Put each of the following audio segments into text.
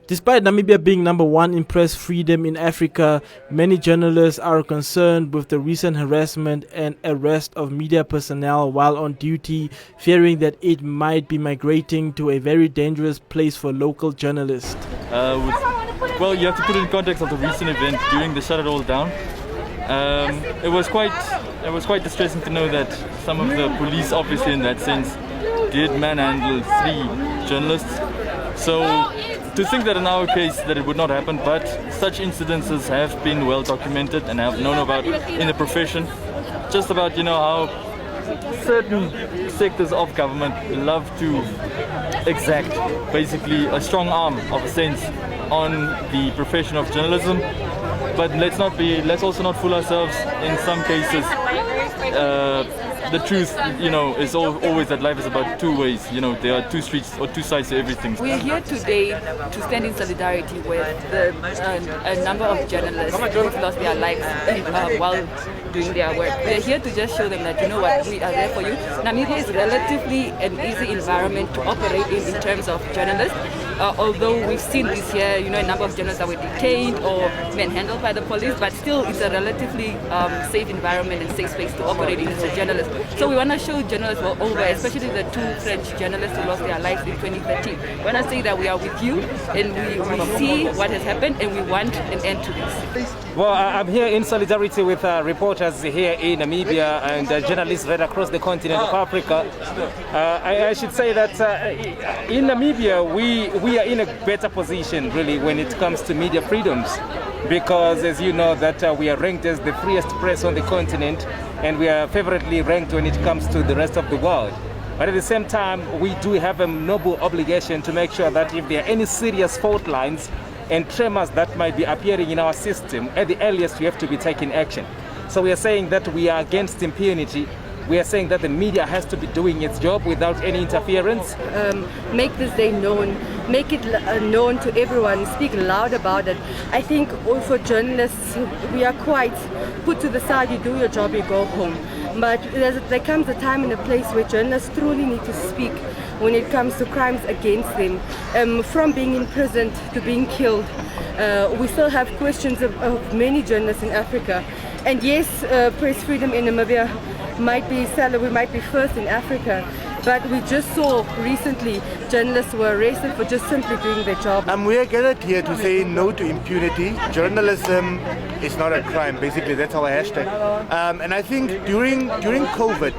Despite Namibia being number one in press freedom in Africa, many journalists are concerned with the recent harassment and arrest of media personnel while on duty, fearing that it might be migrating to a very dangerous place for local journalists. Well, you have to put it in context of the recent event during the shut it all down. It was quite distressing to know that some of the police, obviously in that sense, did manhandle 3 journalists. So to think that in our case that it would not happen, but such incidences have been well documented and have known about in the profession, just about how certain sectors of government love to exact basically a strong arm of a sense on the profession of journalism. But let's also not fool ourselves. In some cases, the truth, is always that life is about 2 ways. There are 2 streets or 2 sides to everything. We are here today to stand in solidarity with a number of journalists who've lost their lives while doing their work. We are here to just show them that, we are there for you. Namibia is relatively an easy environment to operate in terms of journalists. Although we've seen this year, a number of journalists that were detained or manhandled by the police, but still it's a relatively safe environment and safe space to operate in as a journalist. So we want to show journalists all over, especially the 2 French journalists who lost their lives in 2013. We want to say that we are with you and we see what has happened and we want an end to this. Well, I'm here in solidarity with reporters here in Namibia and journalists right across the continent of Africa. I should say that in Namibia we are in a better position really when it comes to media freedoms, because as you know that we are ranked as the freest press on the continent and we are favorably ranked when it comes to the rest of the world. But at the same time, we do have a noble obligation to make sure that if there are any serious fault lines and tremors that might be appearing in our system, at the earliest we have to be taking action. So we are saying that we are against impunity. We are saying that the media has to be doing its job without any interference. Make this day known, make it known to everyone, speak loud about it. I think also journalists, we are quite put to the side, you do your job, you go home. But there comes a time and a place where journalists truly need to speak when it comes to crimes against them, from being imprisoned to being killed. We still have questions of many journalists in Africa. And yes, press freedom in Namibia we might be first in Africa, but we just saw recently journalists were arrested for just simply doing their job. We are gathered here to say no to impunity. Journalism is not a crime, basically that's our hashtag. And I think during COVID,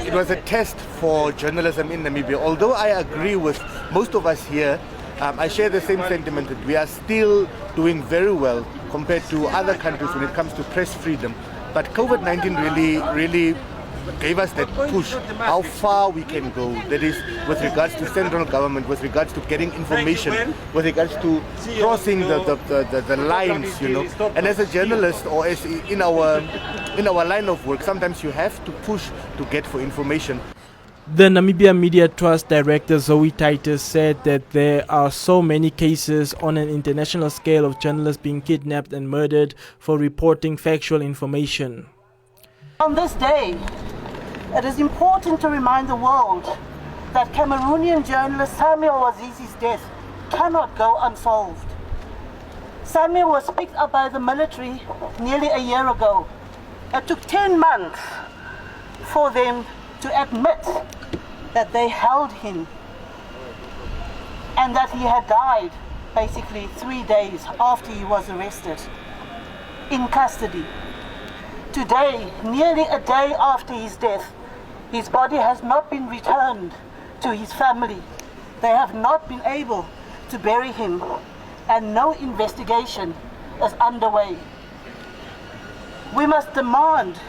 it was a test for journalism in Namibia. Although I agree with most of us here, I share the same sentiment that we are still doing very well compared to other countries when it comes to press freedom. But COVID-19 really gave us that push, how far we can go. That is with regards to central government, with regards to getting information, with regards to crossing the lines, And as a journalist or as in our line of work, sometimes you have to push to get for information. The Namibia Media Trust Director Zoe Titus said that there are so many cases on an international scale of journalists being kidnapped and murdered for reporting factual information. On this day, it is important to remind the world that Cameroonian journalist Samuel Wazizi's death cannot go unsolved. Samuel was picked up by the military nearly a year ago. It took 10 months for them to admit that they held him and that he had died basically 3 days after he was arrested in custody. Today, nearly a day after his death, his body has not been returned to his family. They have not been able to bury him and no investigation is underway. We must demand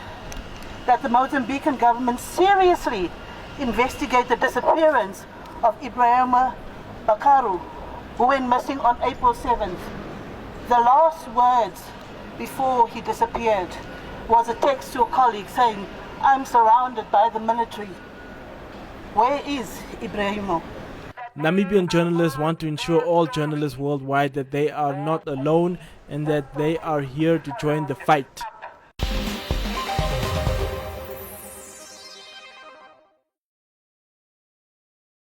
that the Mozambican government seriously investigate the disappearance of Ibrahima Bakaru, who went missing on April 7th. The last words before he disappeared was a text to a colleague saying, "I'm surrounded by the military. Where is Ibrahima?" Namibian journalists want to ensure all journalists worldwide that they are not alone and that they are here to join the fight.